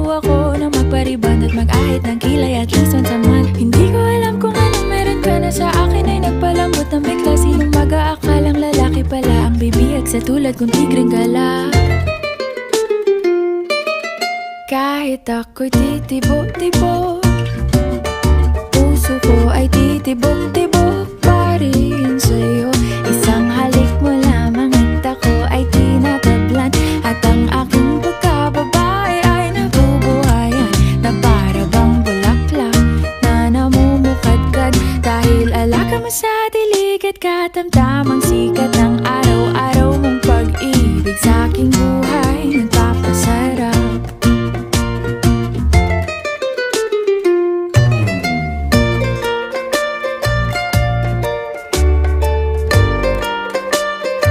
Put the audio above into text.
Susuko ako na magpariban at mag-ahit ng kilay at least once a month. Hindi ko alam kung anong meron ka na sa akin ay nagpalambot ng bigla. Sinong mag-aakalang lalaki pala ang bibiyag sa tulad kong tigreng gala. Kahit ako'y titibok-tibok, puso ko ay titibok-tibok pa rin sa'yo.